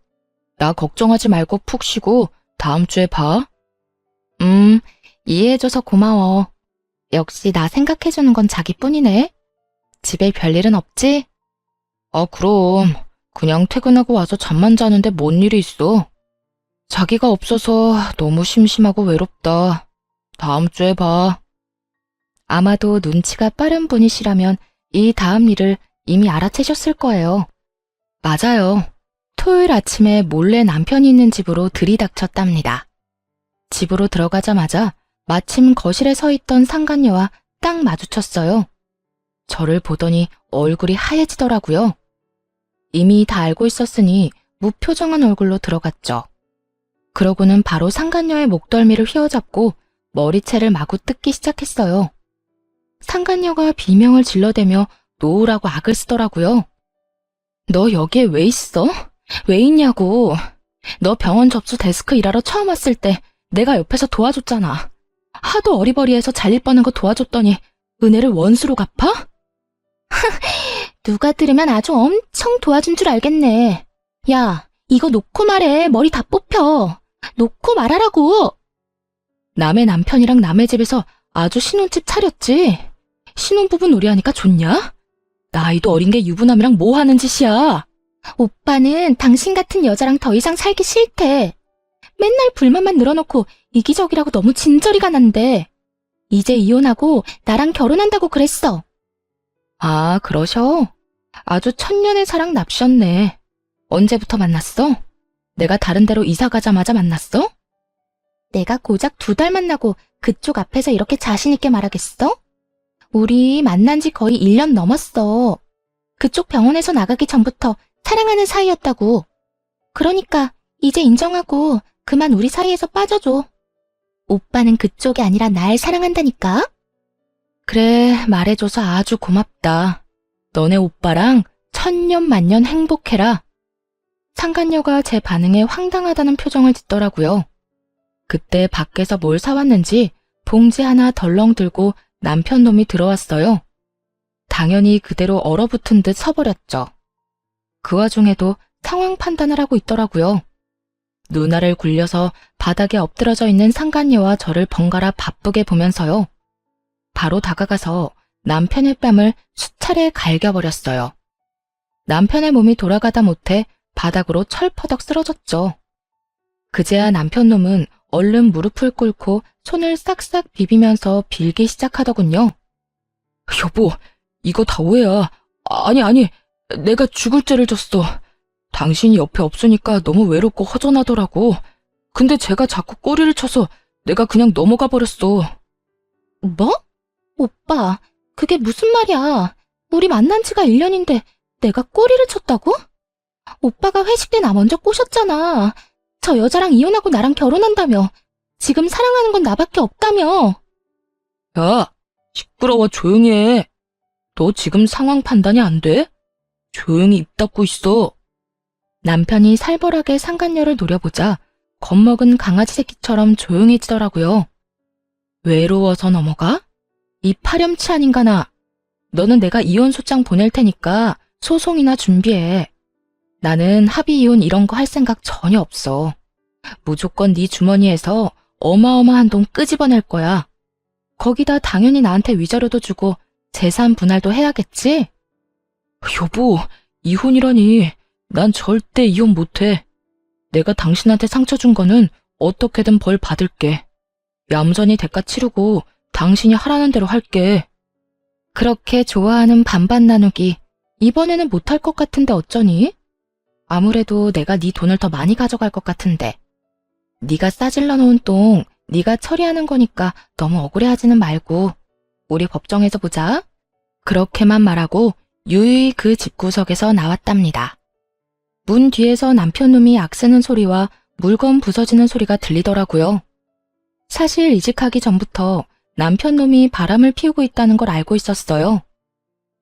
나 걱정하지 말고 푹 쉬고 다음 주에 봐. 이해해줘서 고마워. 역시 나 생각해주는 건 자기뿐이네. 집에 별일은 없지? 아, 그럼. 그냥 퇴근하고 와서 잠만 자는데 뭔 일이 있어. 자기가 없어서 너무 심심하고 외롭다. 다음 주에 봐. 아마도 눈치가 빠른 분이시라면 이 다음 일을 이미 알아채셨을 거예요. 맞아요. 토요일 아침에 몰래 남편이 있는 집으로 들이닥쳤답니다. 집으로 들어가자마자 마침 거실에 서 있던 상간녀와 딱 마주쳤어요. 저를 보더니 얼굴이 하얘지더라고요. 이미 다 알고 있었으니 무표정한 얼굴로 들어갔죠. 그러고는 바로 상간녀의 목덜미를 휘어잡고 머리채를 마구 뜯기 시작했어요. 상간녀가 비명을 질러대며 놓으라고 악을 쓰더라고요. 너 여기에 왜 있어? 왜 있냐고. 너 병원 접수 데스크 일하러 처음 왔을 때 내가 옆에서 도와줬잖아. 하도 어리버리해서 잘릴 뻔한 거 도와줬더니 은혜를 원수로 갚아? 누가 들으면 아주 엄청 도와준 줄 알겠네. 야, 이거 놓고 말해. 머리 다 뽑혀. 놓고 말하라고. 남의 남편이랑 남의 집에서 아주 신혼집 차렸지. 신혼부부 놀이하니까 좋냐? 나이도 어린 게 유부남이랑 뭐 하는 짓이야? 오빠는 당신 같은 여자랑 더 이상 살기 싫대. 맨날 불만만 늘어놓고 이기적이라고 너무 진저리가 난대. 이제 이혼하고 나랑 결혼한다고 그랬어. 아, 그러셔? 아주 천년의 사랑 납셨네. 언제부터 만났어? 내가 다른 데로 이사 가자마자 만났어? 내가 고작 2달 만나고 그쪽 앞에서 이렇게 자신있게 말하겠어? 우리 만난 지 거의 1년 넘었어. 그쪽 병원에서 나가기 전부터 사랑하는 사이였다고. 그러니까 이제 인정하고 그만 우리 사이에서 빠져줘. 오빠는 그쪽이 아니라 날 사랑한다니까? 그래, 말해줘서 아주 고맙다. 너네 오빠랑 천년만년 행복해라. 상간녀가 제 반응에 황당하다는 표정을 짓더라고요. 그때 밖에서 뭘 사왔는지 봉지 하나 덜렁 들고 남편 놈이 들어왔어요. 당연히 그대로 얼어붙은 듯 서버렸죠. 그 와중에도 상황 판단을 하고 있더라고요. 누나를 굴려서 바닥에 엎드러져 있는 상간녀와 저를 번갈아 바쁘게 보면서요. 바로 다가가서 남편의 뺨을 수차례 갈겨버렸어요. 남편의 몸이 돌아가다 못해 바닥으로 철퍼덕 쓰러졌죠. 그제야 남편 놈은 얼른 무릎을 꿇고 손을 싹싹 비비면서 빌기 시작하더군요. 여보, 이거 다 오해야. 아니, 내가 죽을 죄를 졌어. 당신이 옆에 없으니까 너무 외롭고 허전하더라고. 근데 제가 자꾸 꼬리를 쳐서 내가 그냥 넘어가 버렸어. 뭐? 오빠, 그게 무슨 말이야. 우리 만난 지가 1년인데 내가 꼬리를 쳤다고? 오빠가 회식 때 나 먼저 꼬셨잖아. 저 여자랑 이혼하고 나랑 결혼한다며. 지금 사랑하는 건 나밖에 없다며. 야, 시끄러워. 조용히 해. 너 지금 상황 판단이 안 돼? 조용히 입 닫고 있어. 남편이 살벌하게 상간녀를 노려보자 겁먹은 강아지 새끼처럼 조용해지더라고요. 외로워서 넘어가? 이 파렴치 아닌가 나. 너는 내가 이혼 소장 보낼 테니까 소송이나 준비해. 나는 합의 이혼 이런 거 할 생각 전혀 없어. 무조건 네 주머니에서 어마어마한 돈 끄집어낼 거야. 거기다 당연히 나한테 위자료도 주고 재산 분할도 해야겠지? 여보, 이혼이라니. 난 절대 이혼 못해. 내가 당신한테 상처 준 거는 어떻게든 벌 받을게. 얌전히 대가 치르고 당신이 하라는 대로 할게. 그렇게 좋아하는 반반 나누기 이번에는 못할 것 같은데 어쩌니? 아무래도 내가 네 돈을 더 많이 가져갈 것 같은데. 네가 싸질러 놓은 똥 네가 처리하는 거니까 너무 억울해하지는 말고 우리 법정에서 보자. 그렇게만 말하고 유유히 그 집구석에서 나왔답니다. 문 뒤에서 남편놈이 악쓰는 소리와 물건 부서지는 소리가 들리더라고요. 사실 이직하기 전부터 남편놈이 바람을 피우고 있다는 걸 알고 있었어요.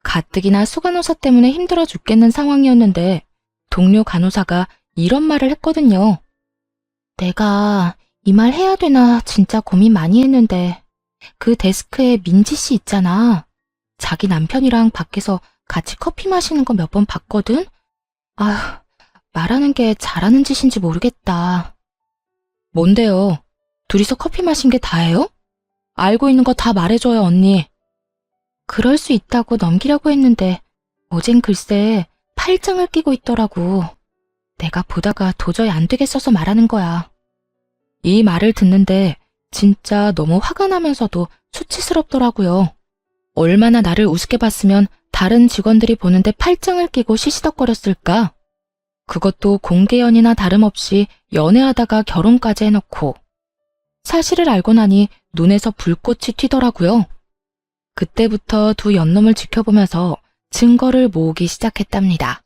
가뜩이나 수간호사 때문에 힘들어 죽겠는 상황이었는데 동료 간호사가 이런 말을 했거든요. 내가 이 말 해야 되나 진짜 고민 많이 했는데 그 데스크에 민지 씨 있잖아. 자기 남편이랑 밖에서 같이 커피 마시는 거 몇 번 봤거든? 아휴, 말하는 게 잘하는 짓인지 모르겠다. 뭔데요? 둘이서 커피 마신 게 다예요? 알고 있는 거 다 말해줘요, 언니. 그럴 수 있다고 넘기려고 했는데 어젠 글쎄 팔짱을 끼고 있더라고. 내가 보다가 도저히 안 되겠어서 말하는 거야. 이 말을 듣는데 진짜 너무 화가 나면서도 수치스럽더라고요. 얼마나 나를 우습게 봤으면 다른 직원들이 보는데 팔짱을 끼고 시시덕거렸을까? 그것도 공개연이나 다름없이 연애하다가 결혼까지 해놓고. 사실을 알고 나니 눈에서 불꽃이 튀더라고요. 그때부터 두 연놈을 지켜보면서 증거를 모으기 시작했답니다.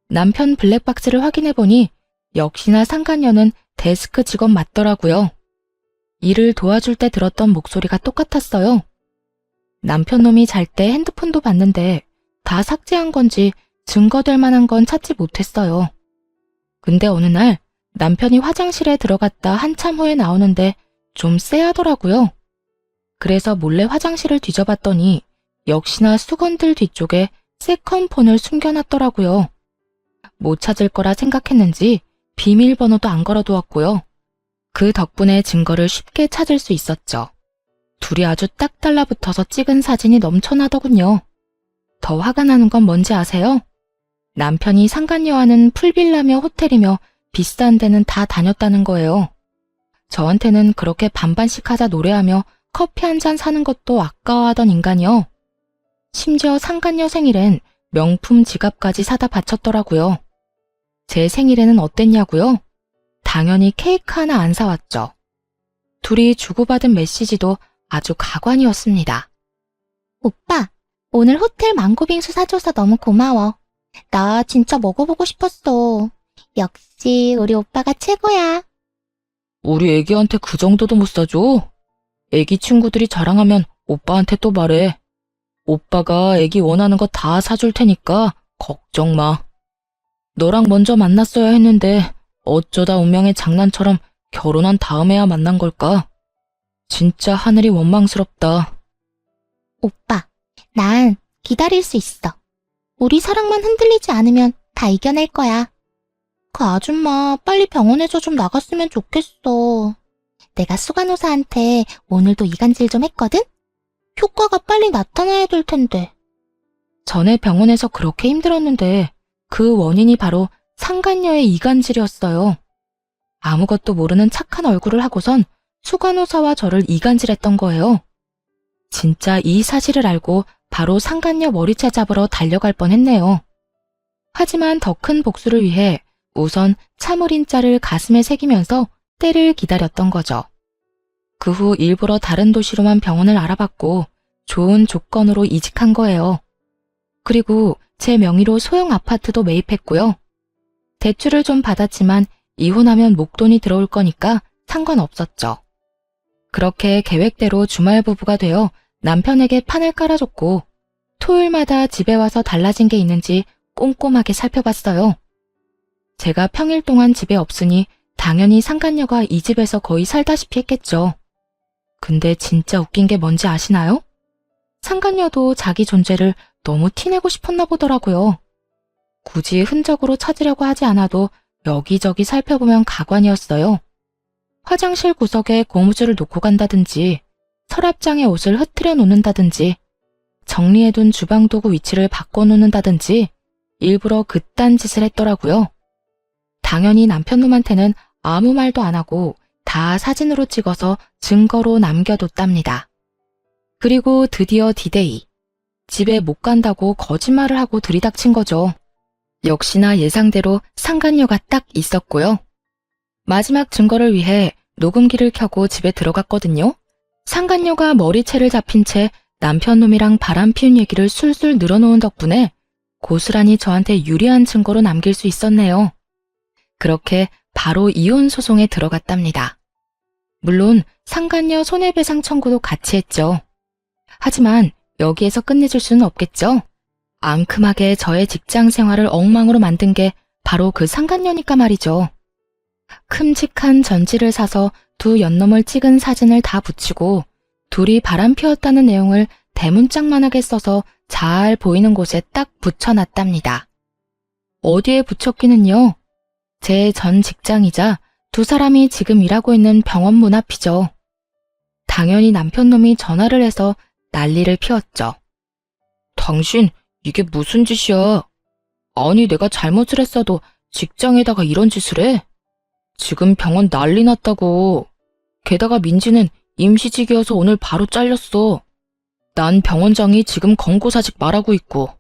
남편 블랙박스를 확인해보니 역시나 상간녀는 데스크 직원 맞더라고요. 일을 도와줄 때 들었던 목소리가 똑같았어요. 남편 놈이 잘 때 핸드폰도 봤는데 다 삭제한 건지 증거될 만한 건 찾지 못했어요. 근데 어느 날 남편이 화장실에 들어갔다 한참 후에 나오는데 좀 쎄하더라고요. 그래서 몰래 화장실을 뒤져봤더니 역시나 수건들 뒤쪽에 세컨폰을 숨겨놨더라고요. 못 찾을 거라 생각했는지 비밀번호도 안 걸어두었고요. 그 덕분에 증거를 쉽게 찾을 수 있었죠. 둘이 아주 딱 달라붙어서 찍은 사진이 넘쳐나더군요. 더 화가 나는 건 뭔지 아세요? 남편이 상간녀와는 풀빌라며 호텔이며 비싼 데는 다 다녔다는 거예요. 저한테는 그렇게 반반씩 하자 노래하며 커피 한 잔 사는 것도 아까워하던 인간이요. 심지어 상간녀 생일엔 명품 지갑까지 사다 바쳤더라고요. 제 생일에는 어땠냐고요? 당연히 케이크 하나 안 사왔죠. 둘이 주고받은 메시지도 아주 가관이었습니다. 오빠, 오늘 호텔 망고빙수 사줘서 너무 고마워. 나 진짜 먹어보고 싶었어. 역시 우리 오빠가 최고야. 우리 애기한테 그 정도도 못 사줘? 애기 친구들이 자랑하면 오빠한테 또 말해. 오빠가 애기 원하는 거 다 사줄 테니까 걱정 마. 너랑 먼저 만났어야 했는데 어쩌다 운명의 장난처럼 결혼한 다음에야 만난 걸까? 진짜 하늘이 원망스럽다. 오빠, 난 기다릴 수 있어. 우리 사랑만 흔들리지 않으면 다 이겨낼 거야. 그 아줌마 빨리 병원에서 좀 나갔으면 좋겠어. 내가 수간호사한테 오늘도 이간질 좀 했거든? 효과가 빨리 나타나야 될 텐데. 전에 병원에서 그렇게 힘들었는데 그 원인이 바로 상간녀의 이간질이었어요. 아무것도 모르는 착한 얼굴을 하고선 수간호사와 저를 이간질했던 거예요. 진짜 이 사실을 알고 바로 상간녀 머리채 잡으러 달려갈 뻔했네요. 하지만 더 큰 복수를 위해 우선 참을인자를 가슴에 새기면서 때를 기다렸던 거죠. 그 후 일부러 다른 도시로만 병원을 알아봤고 좋은 조건으로 이직한 거예요. 그리고 제 명의로 소형 아파트도 매입했고요. 대출을 좀 받았지만 이혼하면 목돈이 들어올 거니까 상관없었죠. 그렇게 계획대로 주말 부부가 되어 남편에게 판을 깔아줬고 토요일마다 집에 와서 달라진 게 있는지 꼼꼼하게 살펴봤어요. 제가 평일 동안 집에 없으니 당연히 상간녀가 이 집에서 거의 살다시피 했겠죠. 근데 진짜 웃긴 게 뭔지 아시나요? 상간녀도 자기 존재를 너무 티내고 싶었나 보더라고요. 굳이 흔적으로 찾으려고 하지 않아도 여기저기 살펴보면 가관이었어요. 화장실 구석에 고무줄을 놓고 간다든지 서랍장에 옷을 흐트려 놓는다든지 정리해둔 주방도구 위치를 바꿔놓는다든지 일부러 그딴 짓을 했더라고요. 당연히 남편놈한테는 아무 말도 안 하고 다 사진으로 찍어서 증거로 남겨뒀답니다. 그리고 드디어 디데이. 집에 못 간다고 거짓말을 하고 들이닥친 거죠. 역시나 예상대로 상간녀가 딱 있었고요. 마지막 증거를 위해 녹음기를 켜고 집에 들어갔거든요. 상간녀가 머리채를 잡힌 채 남편놈이랑 바람 피운 얘기를 술술 늘어놓은 덕분에 고스란히 저한테 유리한 증거로 남길 수 있었네요. 그렇게 바로 이혼 소송에 들어갔답니다. 물론 상간녀 손해배상 청구도 같이 했죠. 하지만 여기에서 끝내줄 수는 없겠죠. 앙큼하게 저의 직장 생활을 엉망으로 만든 게 바로 그 상간녀니까 말이죠. 큼직한 전지를 사서 두 연놈을 찍은 사진을 다 붙이고 둘이 바람 피웠다는 내용을 대문짝만하게 써서 잘 보이는 곳에 딱 붙여놨답니다. 어디에 붙였기는요. 제 전 직장이자 두 사람이 지금 일하고 있는 병원 문 앞이죠. 당연히 남편놈이 전화를 해서 난리를 피웠죠. 당신, 이게 무슨 짓이야? 아니, 내가 잘못을 했어도 직장에다가 이런 짓을 해? 지금 병원 난리 났다고. 게다가 민지는 임시직이어서 오늘 바로 잘렸어. 난 병원장이 지금 권고사직 말하고 있고.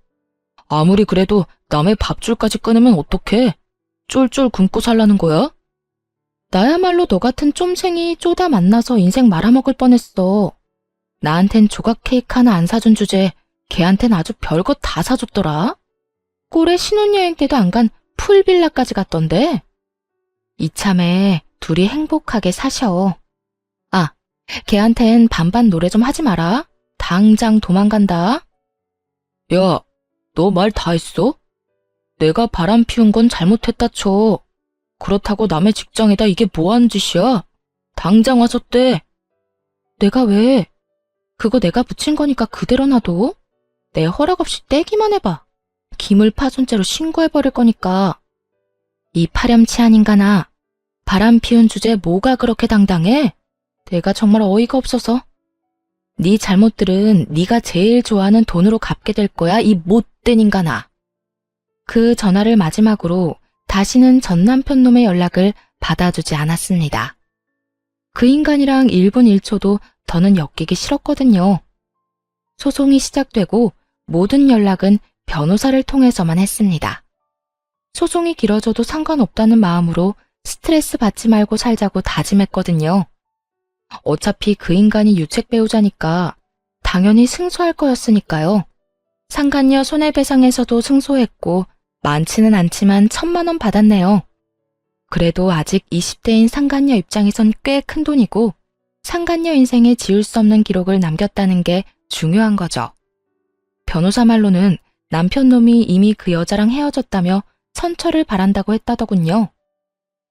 아무리 그래도 남의 밥줄까지 끊으면 어떡해? 쫄쫄 굶고 살라는 거야? 나야말로 너 같은 쫌생이 쪼다 만나서 인생 말아먹을 뻔했어. 나한텐 조각 케이크 하나 안 사준 주제에 걔한텐 아주 별것 다 사줬더라. 꼴에 신혼여행 때도 안 간 풀빌라까지 갔던데. 이참에 둘이 행복하게 사셔. 아, 걔한텐 반반 노래 좀 하지 마라. 당장 도망간다. 야, 너 말 다 했어? 내가 바람 피운 건 잘못했다 쳐. 그렇다고 남의 직장에다 이게 뭐 하는 짓이야? 당장 와서 떼. 내가 왜? 그거 내가 붙인 거니까 그대로 놔둬. 내 허락 없이 떼기만 해봐. 기물파손죄로 신고해버릴 거니까. 이 파렴치한 인간아. 바람 피운 주제에 뭐가 그렇게 당당해? 내가 정말 어이가 없어서. 네 잘못들은 네가 제일 좋아하는 돈으로 갚게 될 거야, 이 못된 인간아. 그 전화를 마지막으로 다시는 전 남편 놈의 연락을 받아주지 않았습니다. 그 인간이랑 1분 1초도 더는 엮이기 싫었거든요. 소송이 시작되고 모든 연락은 변호사를 통해서만 했습니다. 소송이 길어져도 상관없다는 마음으로 스트레스 받지 말고 살자고 다짐했거든요. 어차피 그 인간이 유책 배우자니까 당연히 승소할 거였으니까요. 상간녀 손해배상에서도 승소했고 많지는 않지만 1,000만 원 받았네요. 그래도 아직 20대인 상간녀 입장에선 꽤 큰 돈이고 상간녀 인생에 지울 수 없는 기록을 남겼다는 게 중요한 거죠. 변호사 말로는 남편놈이 이미 그 여자랑 헤어졌다며 선처를 바란다고 했다더군요.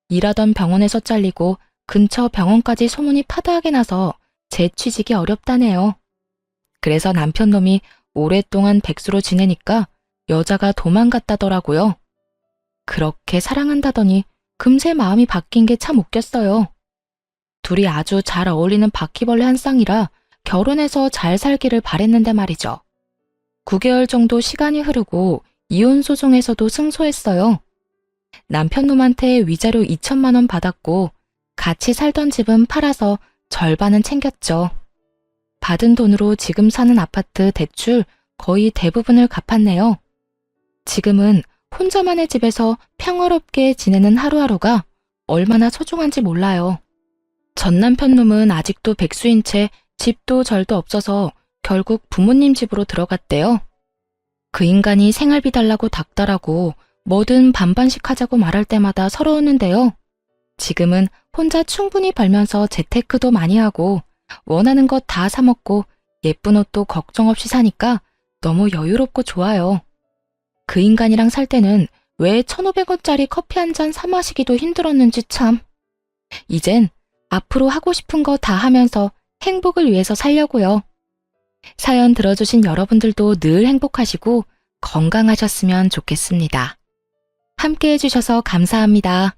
일하던 병원에서 잘리고 근처 병원까지 소문이 파다하게 나서 재취직이 어렵다네요. 그래서 남편놈이 오랫동안 백수로 지내니까 여자가 도망갔다더라고요. 그렇게 사랑한다더니 금세 마음이 바뀐 게 참 웃겼어요. 둘이 아주 잘 어울리는 바퀴벌레 한 쌍이라 결혼해서 잘 살기를 바랬는데 말이죠. 9개월 정도 시간이 흐르고 이혼 소송에서도 승소했어요. 남편놈한테 위자료 2,000만 원 받았고 같이 살던 집은 팔아서 절반은 챙겼죠. 받은 돈으로 지금 사는 아파트 대출 거의 대부분을 갚았네요. 지금은 혼자만의 집에서 평화롭게 지내는 하루하루가 얼마나 소중한지 몰라요. 전 남편놈은 아직도 백수인 채 집도 절도 없어서 결국 부모님 집으로 들어갔대요. 그 인간이 생활비 달라고 닥달하고 뭐든 반반씩 하자고 말할 때마다 서러웠는데요. 지금은 혼자 충분히 벌면서 재테크도 많이 하고 원하는 것 다 사 먹고 예쁜 옷도 걱정 없이 사니까 너무 여유롭고 좋아요. 그 인간이랑 살 때는 왜 1,500원짜리 커피 한 잔 사 마시기도 힘들었는지 참. 이젠 앞으로 하고 싶은 거 다 하면서 행복을 위해서 살려고요. 사연 들어주신 여러분들도 늘 행복하시고 건강하셨으면 좋겠습니다. 함께 해주셔서 감사합니다.